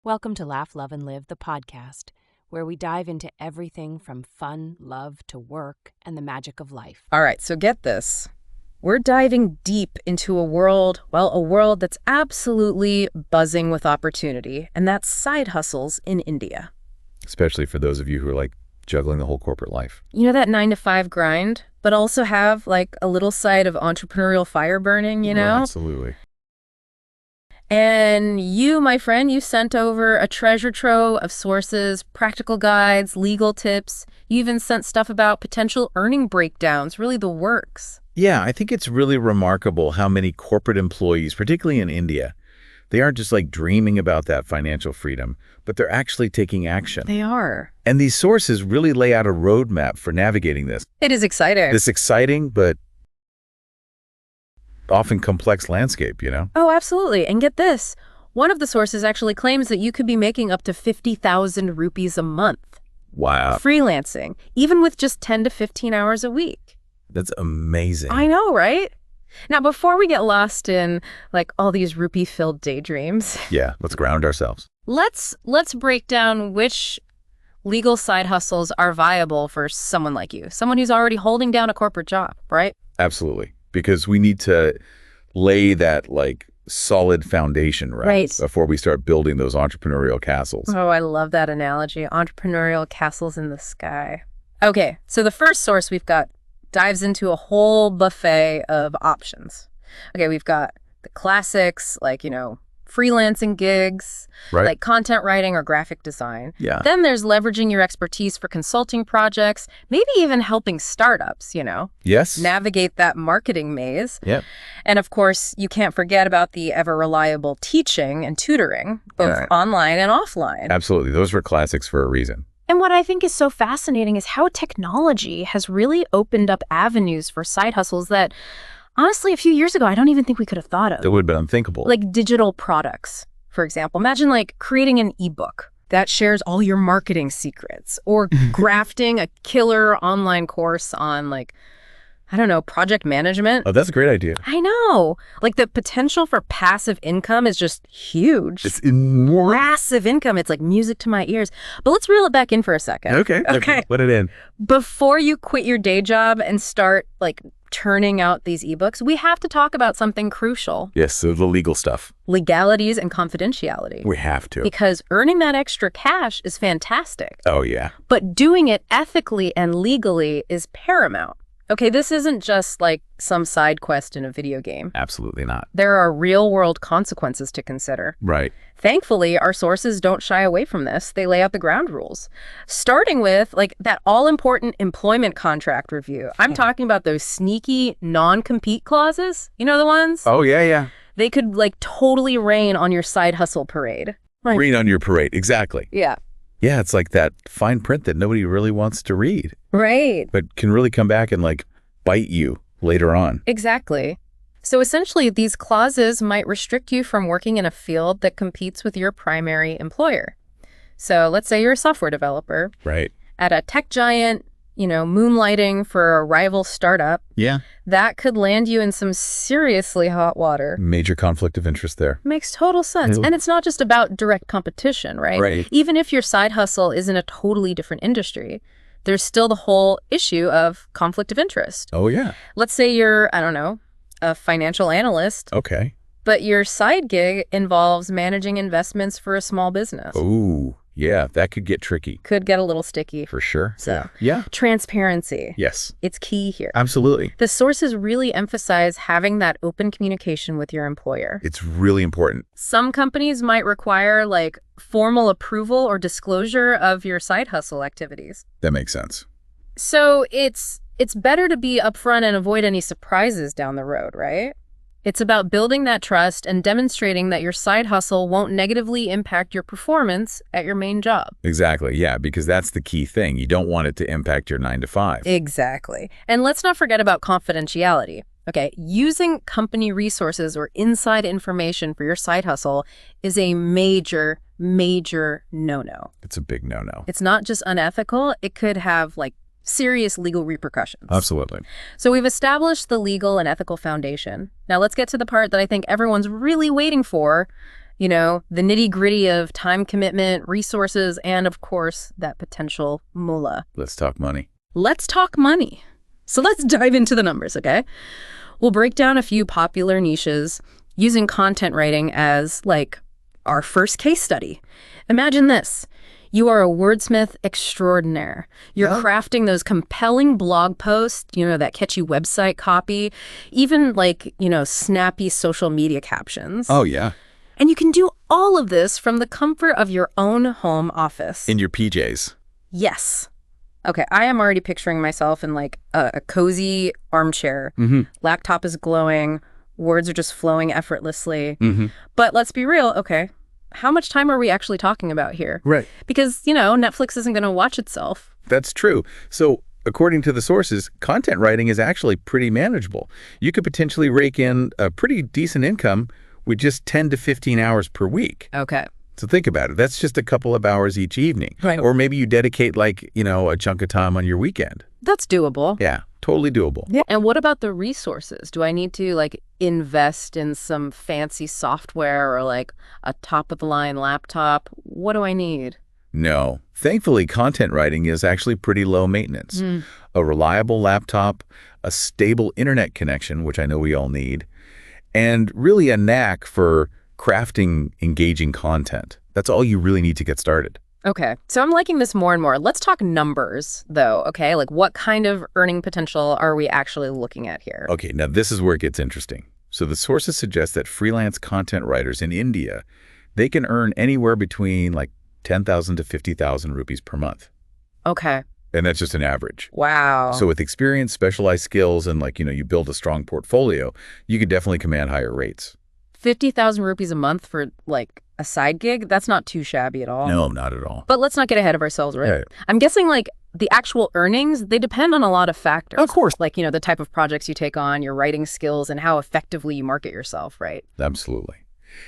Welcome to Laugh, Love, and Live, the podcast, where we dive into everything from fun, love, to work, and the magic of life. All right, so get this. We're diving deep into a world that's absolutely buzzing with opportunity, and that's side hustles in India. Especially for those of you who are like juggling the whole corporate life. You know, that 9 to 5 grind, but also have like a little side of entrepreneurial fire burning, you know? Absolutely. And you, my friend, you sent over a treasure trove of sources, practical guides, legal tips. You even sent stuff about potential earning breakdowns, really the works. Yeah, I think it's really remarkable how many corporate employees, particularly in India, they aren't just like dreaming about that financial freedom, but they're actually taking action. They are. And these sources really lay out a roadmap for navigating this. It is exciting. This exciting, but often complex landscape, you know? Oh, absolutely. And get this. One of the sources actually claims that you could be making up to 50,000 rupees a month. Wow. Freelancing, even with just 10 to 15 hours a week. That's amazing. I know, right? Now, before we get lost in like all these rupee-filled daydreams, Yeah, let's ground ourselves. let's break down which legal side hustles are viable for someone like you, someone who's already holding down a corporate job, right? Absolutely. Because we need to lay that like solid foundation, Right. before we start building those entrepreneurial castles. Oh, I love that analogy. Entrepreneurial castles in the sky. Okay, so the first source we've got dives into a whole buffet of options. Okay, we've got the classics, like, freelancing gigs, Right. like content writing or graphic design. Yeah. Then there's leveraging your expertise for consulting projects, maybe even helping startups, Yes. navigate that marketing maze. Yep. And of course, you can't forget about the ever-reliable teaching and tutoring, both Yeah. online and offline. Absolutely. Those were classics for a reason. And what I think is so fascinating is how technology has really opened up avenues for side hustles that, honestly, a few years ago, I don't even think we could have thought of. That would have been unthinkable. Like digital products, for example. Imagine like creating an ebook that shares all your marketing secrets, or grafting a killer online course on like, I don't know, project management. Oh, that's a great idea. I know. Like the potential for passive income is just huge. It's enormous. Massive income. It's like music to my ears. But let's reel it back in for a second. Okay. Let it in. Before you quit your day job and start like turning out these ebooks, we have to talk about something crucial. Yes, so the legal stuff. Legalities and confidentiality. We have to. Because earning that extra cash is fantastic, Oh, yeah. but doing it ethically and legally is paramount. Okay, this isn't just like some side quest in a video game. Absolutely not. There are real-world consequences to consider. Right. Thankfully, our sources don't shy away from this. They lay out the ground rules, starting with like that all-important employment contract review. I'm talking about those sneaky non-compete clauses. You know the ones? Oh, yeah. They could like totally rain on your side hustle parade. Right. Read on your parade. Exactly. Yeah. Yeah, it's like that fine print that nobody really wants to read, Right. but can really come back and like bite you later on. Exactly. So essentially, these clauses might restrict you from working in a field that competes with your primary employer. So let's say you're a software developer Right. at a tech giant, moonlighting for a rival startup. Yeah. That could land you in some seriously hot water. Major conflict of interest there. Makes total sense. Yeah. And it's not just about direct competition, right? Right. Even if your side hustle is in a totally different industry, there's still the whole issue of conflict of interest. Oh, yeah. Let's say you're, I don't know, a financial analyst, Okay. but your side gig involves managing investments for a small business. Oh, yeah. That could get tricky. Could get a little sticky. For sure. So, Yeah. transparency. Yes. It's key here. Absolutely. The sources really emphasize having that open communication with your employer. It's really important. Some companies might require like formal approval or disclosure of your side hustle activities. That makes sense. So it's better to be upfront and avoid any surprises down the road, right? It's about building that trust and demonstrating that your side hustle won't negatively impact your performance at your main job. Exactly. Yeah, because that's the key thing. You don't want it to impact your 9 to 5. Exactly. And let's not forget about confidentiality. Okay, using company resources or inside information for your side hustle is a major no-no. It's a big no-no. It's not just unethical, it could have like serious legal repercussions. Absolutely. So we've established the legal and ethical foundation. Now let's get to the part that I think everyone's really waiting for, You know, the nitty-gritty of time commitment, resources, and of course, that potential moolah. Let's talk money. Let's talk money. So let's dive into the numbers, okay? We'll break down a few popular niches using content writing as, like, our first case study. Imagine this. You are a wordsmith extraordinaire. You're crafting those compelling blog posts, you know, that catchy website copy, even like, you know, snappy social media captions. Oh, yeah. And you can do all of this from the comfort of your own home office. In your PJs. Yes. Okay, I am already picturing myself in like a cozy armchair. Laptop is glowing. Words are just flowing effortlessly. But let's be real, okay, how much time are we actually talking about here? Right. Because, you know, Netflix isn't going to watch itself. That's true. So according to the sources, content writing is actually pretty manageable. You could potentially rake in a pretty decent income with just 10 to 15 hours per week. Okay. So think about it. That's just a couple of hours each evening. Right. Or maybe you dedicate like, you know, a chunk of time on your weekend. That's doable. Yeah, totally doable. Yeah. And what about the resources? Do I need to like invest in some fancy software or like a top-of-the-line laptop? What do I need? No. Thankfully, content writing is actually pretty low maintenance. A reliable laptop, a stable internet connection, which I know we all need, and really a knack for crafting engaging content. That's all you really need to get started. Okay, so I'm liking this more and more. Let's talk numbers, though, okay? Like, what kind of earning potential are we actually looking at here? Okay, now this is where it gets interesting. So the sources suggest that freelance content writers in India, they can earn anywhere between like 10,000 to 50,000 rupees per month. Okay. And that's just an average. Wow. So with experience, specialized skills, and like, you know, you build a strong portfolio, you could definitely command higher rates. 50,000 rupees a month for like a side gig? That's not too shabby at all. No, not at all. But let's not get ahead of ourselves, right? Yeah. I'm guessing like the actual earnings, they depend on a lot of factors. Of course. Like, you know, the type of projects you take on, your writing skills, and how effectively you market yourself, right? Absolutely.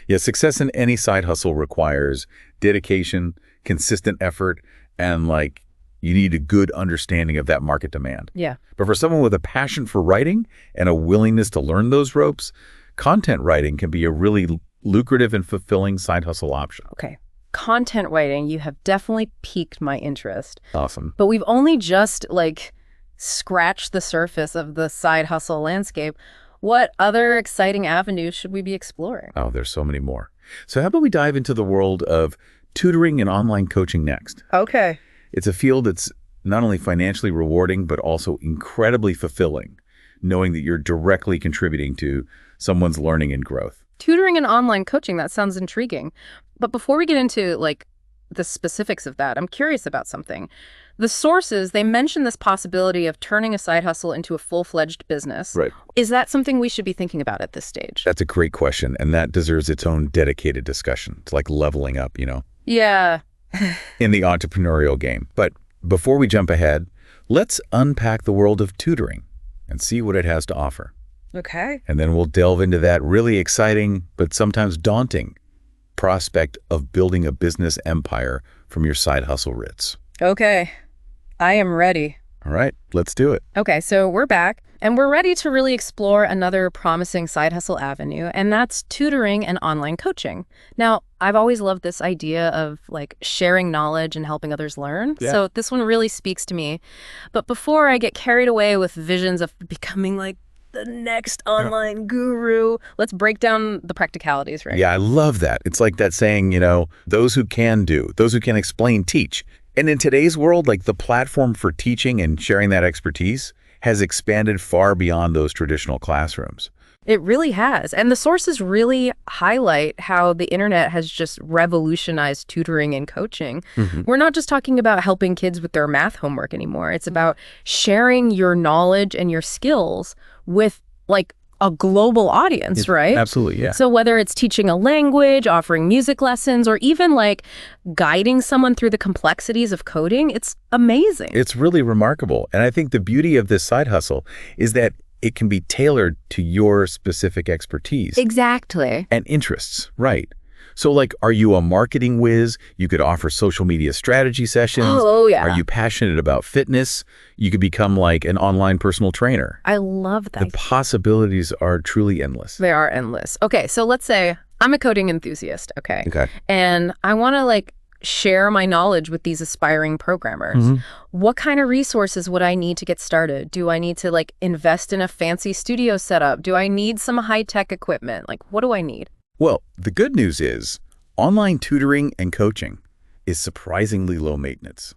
Yeah, success in any side hustle requires dedication, consistent effort, and like you need a good understanding of that market demand. Yeah. But for someone with a passion for writing and a willingness to learn those ropes, content writing can be a really lucrative and fulfilling side hustle option. Okay. Content writing, you have definitely piqued my interest. Awesome. But we've only just like scratched the surface of the side hustle landscape. What other exciting avenues should we be exploring? Oh, there's so many more. So how about we dive into the world of tutoring and online coaching next? Okay. It's a field that's not only financially rewarding, but also incredibly fulfilling, knowing that you're directly contributing to someone's learning and growth. Tutoring and online coaching, that sounds intriguing. But before we get into like the specifics of that, I'm curious about something. The sources, they mention this possibility of turning a side hustle into a full-fledged business. Right. Is that something we should be thinking about at this stage? That's a great question, and that deserves its own dedicated discussion. It's like leveling up, you know, Yeah. in the entrepreneurial game. But before we jump ahead, let's unpack the world of tutoring and see what it has to offer. Okay. And then we'll delve into that really exciting, but sometimes daunting prospect of building a business empire from your side hustle roots. Okay. I am ready. All right, let's do it. Okay, so we're back, and we're ready to really explore another promising side hustle avenue, and that's tutoring and online coaching. Now, I've always loved this idea of like sharing knowledge and helping others learn. Yeah. So this one really speaks to me. But before I get carried away with visions of becoming like the next online guru, let's break down the practicalities, right? Yeah, I love that. It's like that saying, you know, those who can do, those who can explain, teach. And in today's world, like the platform for teaching and sharing that expertise has expanded far beyond those traditional classrooms. It really has. And the sources really highlight how the internet has just revolutionized tutoring and coaching. We're not just talking about helping kids with their math homework anymore. It's about sharing your knowledge and your skills with like a global audience, right? Absolutely, yeah. So whether it's teaching a language, offering music lessons, or even like guiding someone through the complexities of coding, it's amazing. It's really remarkable. And I think the beauty of this side hustle is that it can be tailored to your specific expertise. Exactly. And interests, right. So like, are you a marketing whiz? You could offer social media strategy sessions. Oh, yeah. Are you passionate about fitness? You could become like an online personal trainer. I love that. The possibilities are truly endless. They are endless. Okay, so let's say I'm a coding enthusiast, okay? Okay. And I want to like share my knowledge with these aspiring programmers. What kind of resources would I need to get started? Do I need to like invest in a fancy studio setup? Do I need some high-tech equipment? Like, what do I need? Well, the good news is online tutoring and coaching is surprisingly low maintenance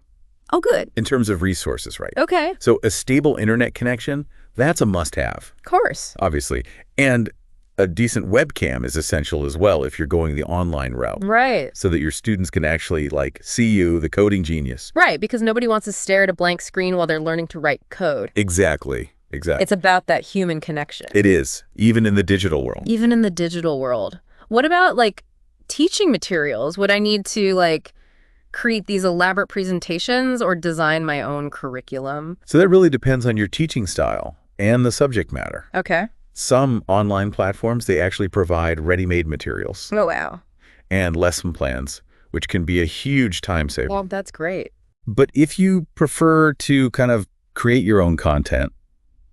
Oh, good. in terms of resources, right? Okay. So a stable internet connection, that's a must-have, Of course. obviously. And a decent webcam is essential as well if you're going the online route, Right. so that your students can actually like see you, the coding genius. Right, because nobody wants to stare at a blank screen while they're learning to write code. Exactly. It's about that human connection. It is, even in the digital world. Even in the digital world. What about like teaching materials? Would I need to like create these elaborate presentations or design my own curriculum? So that really depends on your teaching style and the subject matter. Okay. Some online platforms, they actually provide ready-made materials Oh, wow. and lesson plans, which can be a huge time saver. Well, that's great. But if you prefer to kind of create your own content,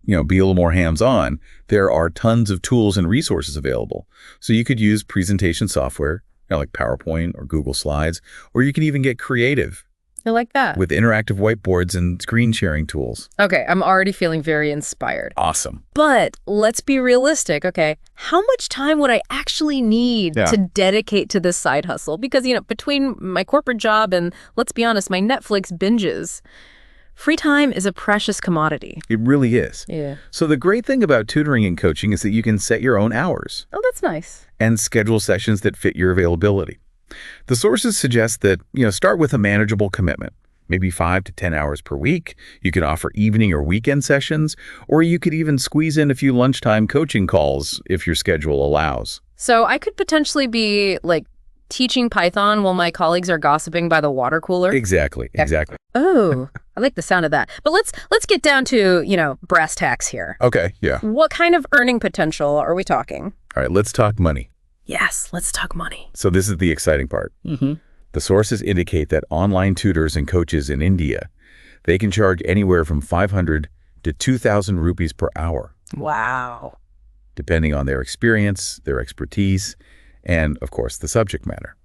be a little more hands-on, there are tons of tools and resources available. So you could use presentation software, like PowerPoint or Google Slides, or you can even get creative I like that. with interactive whiteboards and screen sharing tools. Okay, I'm already feeling very inspired. Awesome. But let's be realistic, okay? How much time would I actually need Yeah. to dedicate to this side hustle? Because, between my corporate job and, let's be honest, my Netflix binges, free time is a precious commodity. It really is. Yeah. So the great thing about tutoring and coaching is that you can set your own hours Oh, that's nice. and schedule sessions that fit your availability. The sources suggest that, start with a manageable commitment, maybe 5 to 10 hours per week. You can offer evening or weekend sessions, or you could even squeeze in a few lunchtime coaching calls if your schedule allows. So I could potentially be, like, teaching Python while my colleagues are gossiping by the water cooler. Exactly. Oh, I like the sound of that. But let's get down to, brass tacks here. Okay, yeah. What kind of earning potential are we talking? All right, let's talk money. Yes, let's talk money. So this is the exciting part. The sources indicate that online tutors and coaches in India, they can charge anywhere from 500 to 2,000 rupees per hour, Wow. depending on their experience, their expertise, and, of course, the subject matter.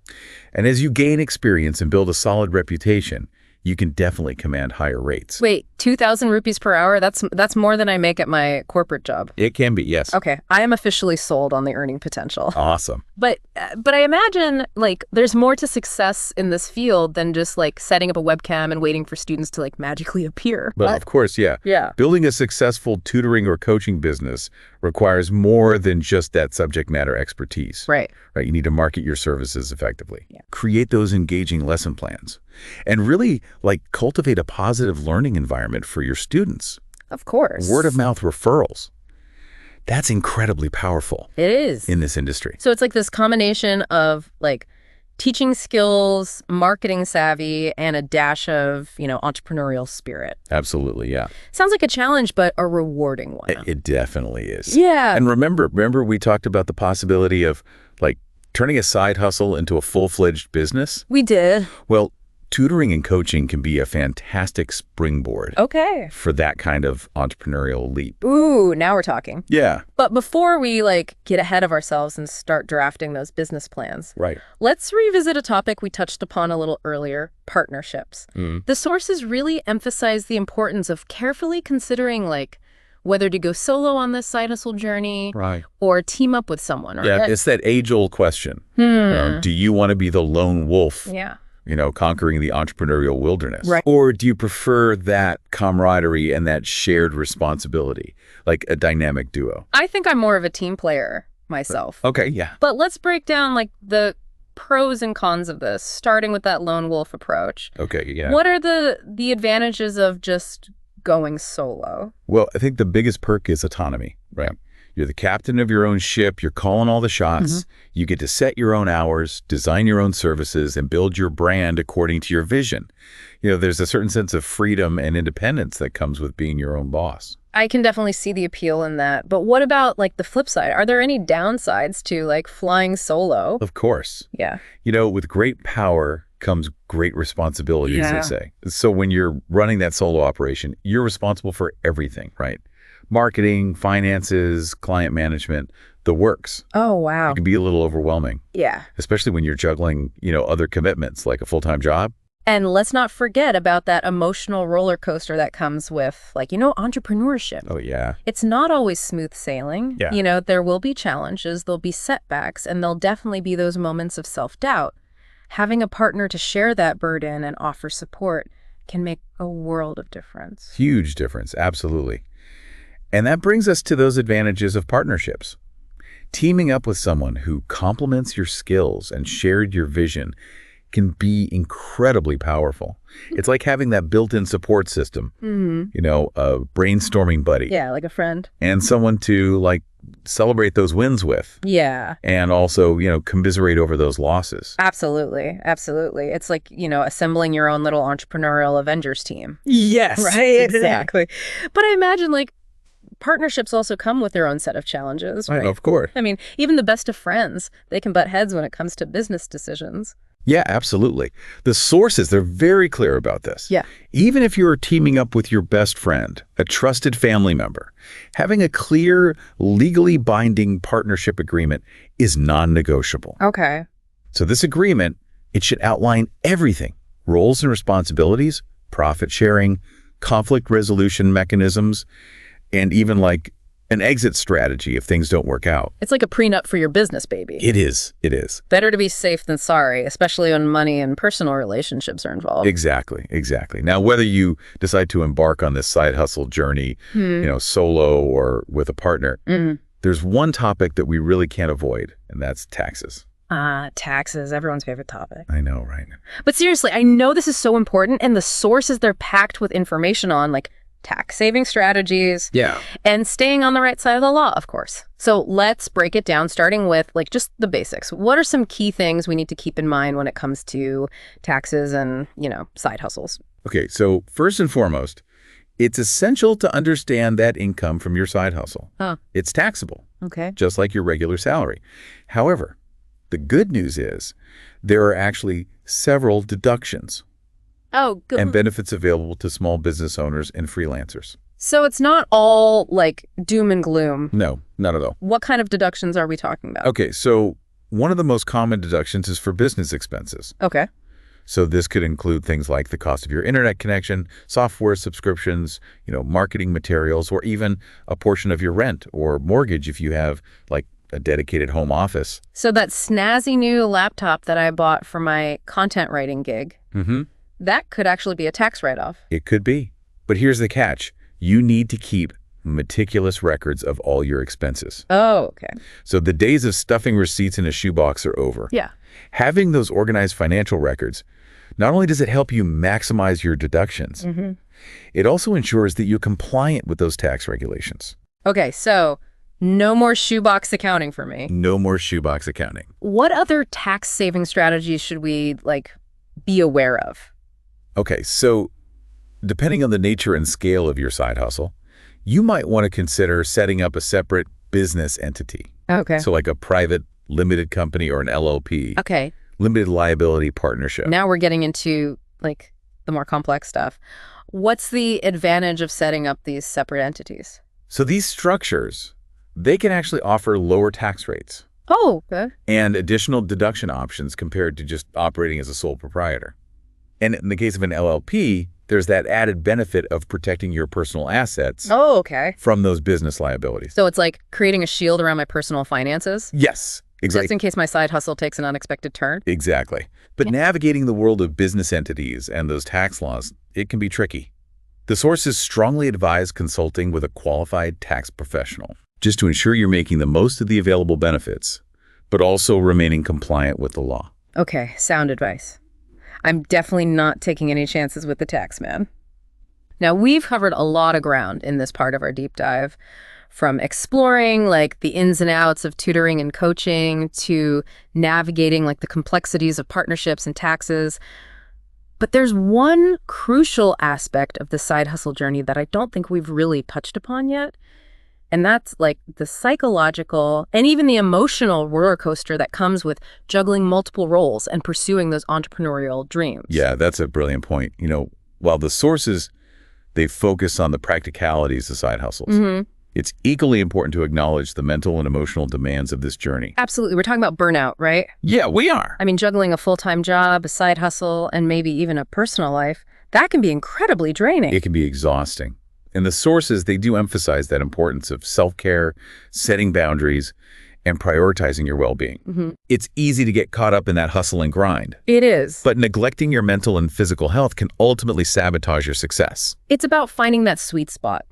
And as you gain experience and build a solid reputation, you can definitely command higher rates. Wait, 2,000 rupees per hour? That's more than I make at my corporate job. It can be, yes. Okay, I am officially sold on the earning potential. Awesome. But I imagine, like, there's more to success in this field than just, like, setting up a webcam and waiting for students to, like, magically appear. But of course, yeah. Yeah. Building a successful tutoring or coaching business requires more than just that subject matter expertise. Right. Right? You need to market your services effectively. Yeah. Create those engaging lesson plans and really cultivate a positive learning environment for your students. Of course. Word of mouth referrals. That's incredibly powerful It is. in this industry. So it's like this combination of, like, teaching skills, marketing savvy, and a dash of, entrepreneurial spirit. Absolutely, yeah. Sounds like a challenge, but a rewarding one. It definitely is. Yeah. And remember we talked about the possibility of turning a side hustle into a full-fledged business? We did. Well, tutoring and coaching can be a fantastic springboard Okay. for that kind of entrepreneurial leap. Ooh, now we're talking. Yeah, But before we, get ahead of ourselves and start drafting those business plans, right. let's revisit a topic we touched upon a little earlier, partnerships. The sources really emphasize the importance of carefully considering, whether to go solo on this side hustle journey Right. or team up with someone. Right? Yeah, it's that age-old question. Do you want to be the lone wolf, Yeah. conquering the entrepreneurial wilderness? Right. Or do you prefer that camaraderie and that shared responsibility, like a dynamic duo? I think I'm more of a team player myself. Okay, yeah. But let's break down, the pros and cons of this, starting with that lone wolf approach. Okay, yeah. What are the advantages of just going solo? Well, I think the biggest perk is autonomy, right? You're the captain of your own ship. You're calling all the shots. You get to set your own hours, design your own services, and build your brand according to your vision. There's a certain sense of freedom and independence that comes with being your own boss. I can definitely see the appeal in that. But what about, the flip side? Are there any downsides to, flying solo? Of course. Yeah. With great power comes great responsibility, as Yeah. they say. So when you're running that solo operation, you're responsible for everything, right? Marketing, finances, client management, the works. Oh, wow. It can be a little overwhelming, Yeah. especially when you're juggling, other commitments like a full-time job. And let's not forget about that emotional roller coaster that comes with, entrepreneurship. Oh, yeah. It's not always smooth sailing. Yeah. There will be challenges, there'll be setbacks, and there'll definitely be those moments of self-doubt. Having a partner to share that burden and offer support can make a world of difference. Huge difference, absolutely. And that brings us to those advantages of partnerships. Teaming up with someone who complements your skills and shared your vision can be incredibly powerful. It's like having that built-in support system, a brainstorming buddy. Yeah, like a friend. And someone to, celebrate those wins with. Yeah. And also, commiserate over those losses. Absolutely. Absolutely. It's like, assembling your own little entrepreneurial Avengers team. Yes. Right? Exactly. But I imagine, partnerships also come with their own set of challenges, right? Of course. I mean, even the best of friends, they can butt heads when it comes to business decisions. Yeah, absolutely. The sources, they're very clear about this. Yeah. Even if you're teaming up with your best friend, a trusted family member, having a clear, legally binding partnership agreement is non-negotiable. Okay. So this agreement, it should outline everything: roles and responsibilities, profit sharing, conflict resolution mechanisms, and even an exit strategy if things don't work out. It's like a prenup for your business, baby. It is. It is. Better to be safe than sorry, especially when money and personal relationships are involved. Exactly. Exactly. Now, whether you decide to embark on this side hustle journey, solo or with a partner, there's one topic that we really can't avoid, and that's taxes. Taxes, everyone's favorite topic. I know, right? But seriously, I know this is so important, and the sources they're packed with information on, tax-saving strategies, and staying on the right side of the law, of course. So let's break it down, starting with just the basics. What are some key things we need to keep in mind when it comes to taxes and, side hustles? Okay, so first and foremost, it's essential to understand that income from your side hustle. It's taxable, just like your regular salary. However, the good news is there are actually several deductions. Oh, good. And benefits available to small business owners and freelancers. So it's not all doom and gloom. No, not at all. What kind of deductions are we talking about? Okay, so one of the most common deductions is for business expenses. Okay. So this could include things like the cost of your internet connection, software subscriptions, marketing materials, or even a portion of your rent or mortgage if you have a dedicated home office. So that snazzy new laptop that I bought for my content writing gig, that could actually be a tax write-off. It could be. But here's the catch. You need to keep meticulous records of all your expenses. Oh, okay. So the days of stuffing receipts in a shoebox are over. Yeah. Having those organized financial records, not only does it help you maximize your deductions, it also ensures that you're compliant with those tax regulations. Okay, so no more shoebox accounting for me. No more shoebox accounting. What other tax-saving strategies should we, be aware of? Okay, so depending on the nature and scale of your side hustle, you might want to consider setting up a separate business entity. Okay. So like a private limited company or an LLP. Okay. Limited liability partnership. Now we're getting into the more complex stuff. What's the advantage of setting up these separate entities? So these structures, they can actually offer lower tax rates. Oh, okay. And additional deduction options compared to just operating as a sole proprietor. And in the case of an LLP, there's that added benefit of protecting your personal assets from those business liabilities. So it's like creating a shield around my personal finances? Yes, exactly. Just in case my side hustle takes an unexpected turn? Exactly. But navigating the world of business entities and those tax laws, it can be tricky. The sources strongly advise consulting with a qualified tax professional, just to ensure you're making the most of the available benefits, but also remaining compliant with the law. Okay, sound advice. I'm definitely not taking any chances with the tax man. Now, we've covered a lot of ground in this part of our deep dive, from exploring the ins and outs of tutoring and coaching to navigating the complexities of partnerships and taxes. But there's one crucial aspect of the side hustle journey that I don't think we've really touched upon yet. And that's the psychological and even the emotional roller coaster that comes with juggling multiple roles and pursuing those entrepreneurial dreams. Yeah, that's a brilliant point. While the sources, they focus on the practicalities of side hustles, It's equally important to acknowledge the mental and emotional demands of this journey. Absolutely. We're talking about burnout, right? Yeah, we are. I mean, juggling a full-time job, a side hustle, and maybe even a personal life, that can be incredibly draining. It can be exhausting. And the sources, they do emphasize that importance of self-care, setting boundaries, and prioritizing your well-being. It's easy to get caught up in that hustle and grind. It is. But neglecting your mental and physical health can ultimately sabotage your success. It's about finding that sweet spot,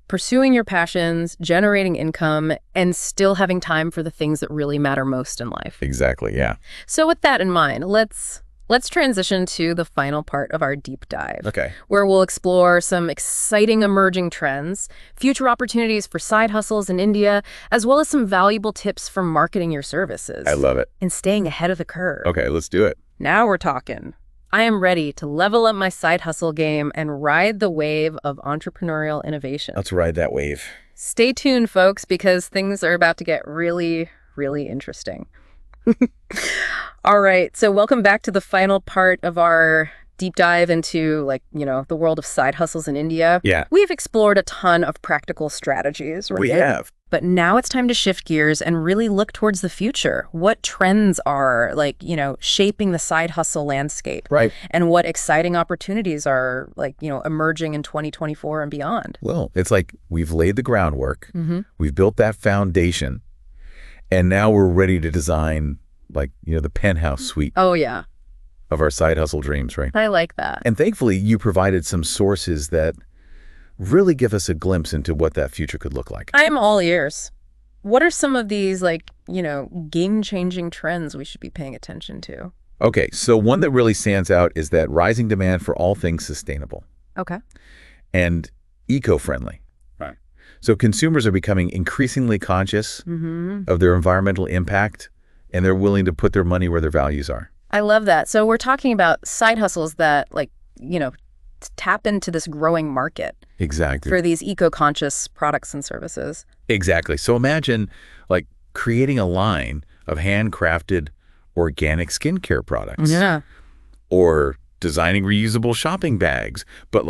pursuing your passions, generating income, and still having time for the things that really matter most in life. Exactly, yeah. So with that in mind, let's transition to the final part of our deep dive. Okay. Where we'll explore some exciting emerging trends, future opportunities for side hustles in India, as well as some valuable tips for marketing your services. I love it. And staying ahead of the curve. Okay, let's do it. Now we're talking. I am ready to level up my side hustle game and ride the wave of entrepreneurial innovation. Let's ride that wave. Stay tuned, folks, because things are about to get really, really interesting. All right, so welcome back to the final part of our deep dive into, the world of side hustles in India. Yeah. We've explored a ton of practical strategies, right? We have. But now it's time to shift gears and really look towards the future. What trends are, shaping the side hustle landscape? Right. And what exciting opportunities are, emerging in 2024 and beyond? Well, it's like we've laid the groundwork. We've built that foundation. And now we're ready to design, the penthouse suite Oh, yeah. of our side hustle dreams, right? I like that. And thankfully, you provided some sources that really give us a glimpse into what that future could look like. I'm all ears. What are some of these, game-changing trends we should be paying attention to? Okay, so one that really stands out is that rising demand for all things sustainable Okay. and eco-friendly. Right. So consumers are becoming increasingly conscious of their environmental impact, and they're willing to put their money where their values are. I love that. So we're talking about side hustles that, tap into this growing market. Exactly. For these eco-conscious products and services. Exactly. So imagine, creating a line of handcrafted organic skincare products. Yeah. Or designing reusable shopping bags, but,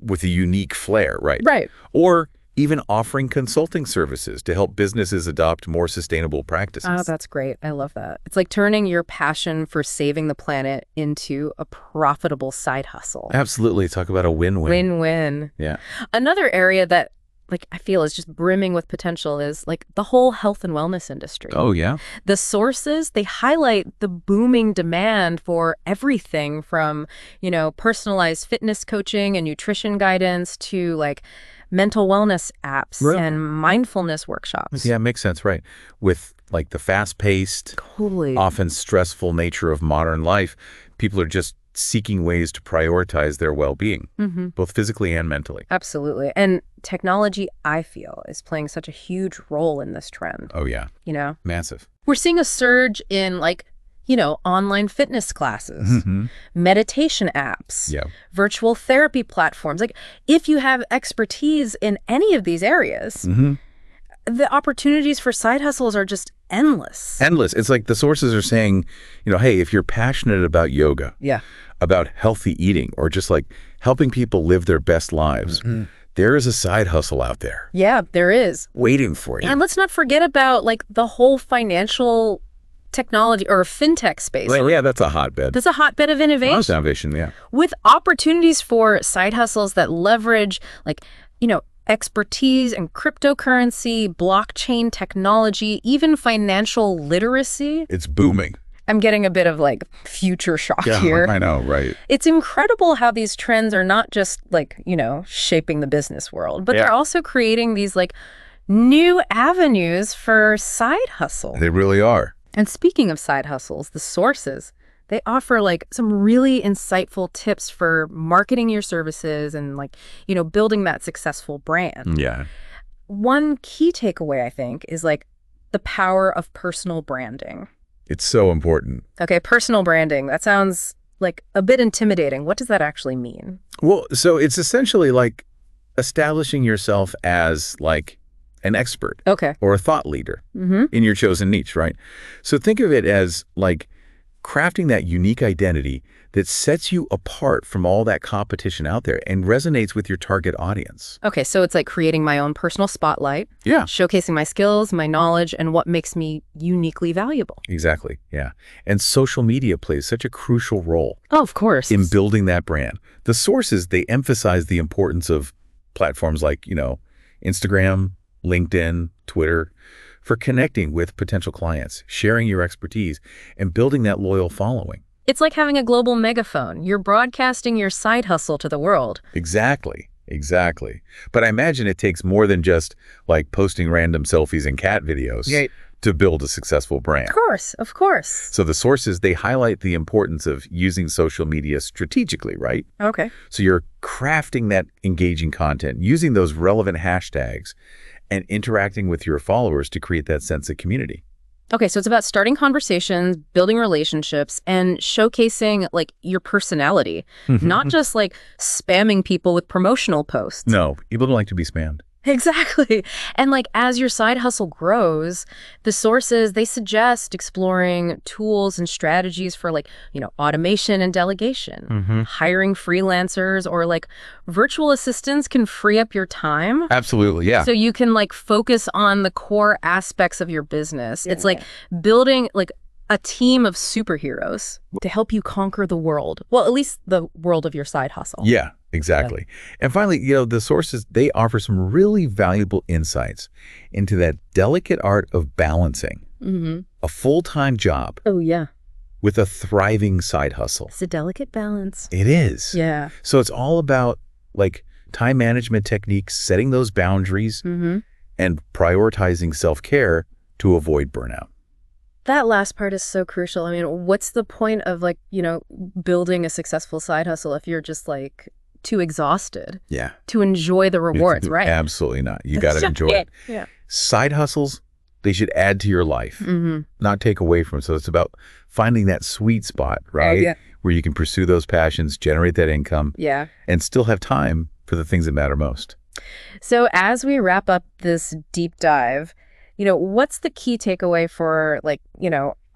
with a unique flair, right? Right. Or even offering consulting services to help businesses adopt more sustainable practices. Oh, that's great. I love that. It's like turning your passion for saving the planet into a profitable side hustle. Absolutely. Talk about a win-win. Win-win. Yeah. Another area that, I feel is just brimming with potential is, the whole health and wellness industry. Oh, yeah? The sources, they highlight the booming demand for everything from, personalized fitness coaching and nutrition guidance to, mental wellness apps and mindfulness workshops. Yeah, makes sense, right. With the fast-paced, Totally. often stressful nature of modern life, people are just seeking ways to prioritize their well-being, both physically and mentally. Absolutely. And technology, I feel, is playing such a huge role in this trend. Oh, yeah. Massive. We're seeing a surge in online fitness classes, meditation apps, virtual therapy platforms. If you have expertise in any of these areas, the opportunities for side hustles are just endless. Endless. It's like the sources are saying, hey, if you're passionate about yoga, about healthy eating, or just helping people live their best lives, there is a side hustle out there. Yeah, there is. Waiting for you. And let's not forget about the whole financial technology or fintech space. Well, yeah, that's a hotbed. That's a hotbed of innovation. Yeah. With opportunities for side hustles that leverage expertise in cryptocurrency, blockchain technology, even financial literacy. It's booming. I'm getting a bit of future shock here. I know, right. It's incredible how these trends are not just shaping the business world, but they're also creating these new avenues for side hustle. They really are. And speaking of side hustles, the sources, they offer some really insightful tips for marketing your services and building that successful brand. Yeah. One key takeaway, I think, is the power of personal branding. It's so important. Okay, personal branding. That sounds a bit intimidating. What does that actually mean? Well, so it's essentially establishing yourself as an expert. Okay. Or a thought leader in your chosen niche, right? So think of it as crafting that unique identity that sets you apart from all that competition out there and resonates with your target audience. Okay, so it's like creating my own personal spotlight, Yeah. showcasing my skills, my knowledge, and what makes me uniquely valuable. Exactly, yeah. And social media plays such a crucial role Oh, of course. in building that brand. The sources, they emphasize the importance of platforms like, Instagram, LinkedIn, Twitter, for connecting with potential clients, sharing your expertise, and building that loyal following. It's like having a global megaphone. You're broadcasting your side hustle to the world. Exactly. But I imagine it takes more than just like posting random selfies and cat videos to build a successful brand. Of course. So the sources, they highlight the importance of using social media strategically, right? Okay. So you're crafting that engaging content, using those relevant hashtags, and interacting with your followers to create that sense of community. Okay, so it's about starting conversations, building relationships, and showcasing like your personality, not just like spamming people with promotional posts. No, people don't like to be spammed. Exactly. And like as your side hustle grows, the sources, they suggest exploring tools and strategies for like, automation and delegation. Hiring freelancers or like virtual assistants can free up your time. Absolutely, yeah. So you can like focus on the core aspects of your business. It's like building like a team of superheroes to help you conquer the world. Well, at least the world of your side hustle. Yeah, exactly. And finally, the sources, they offer some really valuable insights into that delicate art of balancing a full-time job Oh, yeah. with a thriving side hustle. It's a delicate balance. It is. Yeah. So it's all about like time management techniques, setting those boundaries, and prioritizing self-care to avoid burnout. That last part is so crucial. I mean, what's the point of like, building a successful side hustle if you're just like too exhausted Yeah. to enjoy the rewards, right? Absolutely not. You got to enjoy it. Yeah. Side hustles, they should add to your life, not take away from it. So it's about finding that sweet spot, right? Where you can pursue those passions, generate that income, Yeah. and still have time for the things that matter most. So as we wrap up this deep dive, what's the key takeaway for like,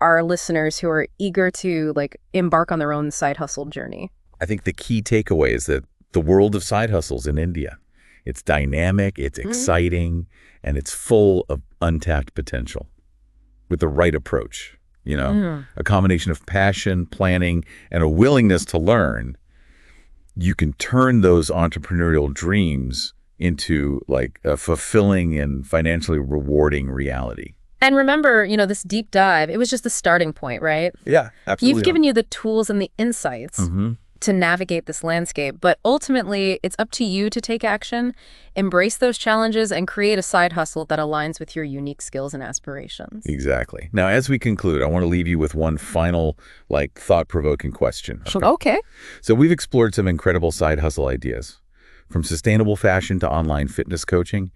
our listeners who are eager to like embark on their own side hustle journey? I think the key takeaway is that the world of side hustles in India, it's dynamic, it's exciting, and it's full of untapped potential with the right approach. A combination of passion, planning, and a willingness to learn, you can turn those entrepreneurial dreams into like a fulfilling and financially rewarding reality. And remember, this deep dive, it was just the starting point, right? Yeah, absolutely. You've given you the tools and the insights to navigate this landscape, but ultimately it's up to you to take action, embrace those challenges, and create a side hustle that aligns with your unique skills and aspirations. Exactly. Now, as we conclude, I want to leave you with one final, like, thought-provoking question. Okay. So we've explored some incredible side hustle ideas, from sustainable fashion to online fitness coaching.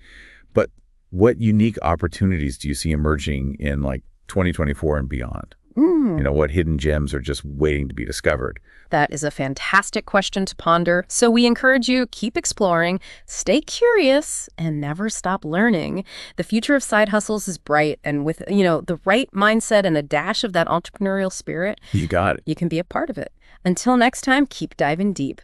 But what unique opportunities do you see emerging in like 2024 and beyond? What hidden gems are just waiting to be discovered? That is a fantastic question to ponder. So we encourage you, keep exploring, stay curious, and never stop learning. The future of side hustles is bright, and with, the right mindset and a dash of that entrepreneurial spirit, You got it. you can be a part of it. Until next time, keep diving deep.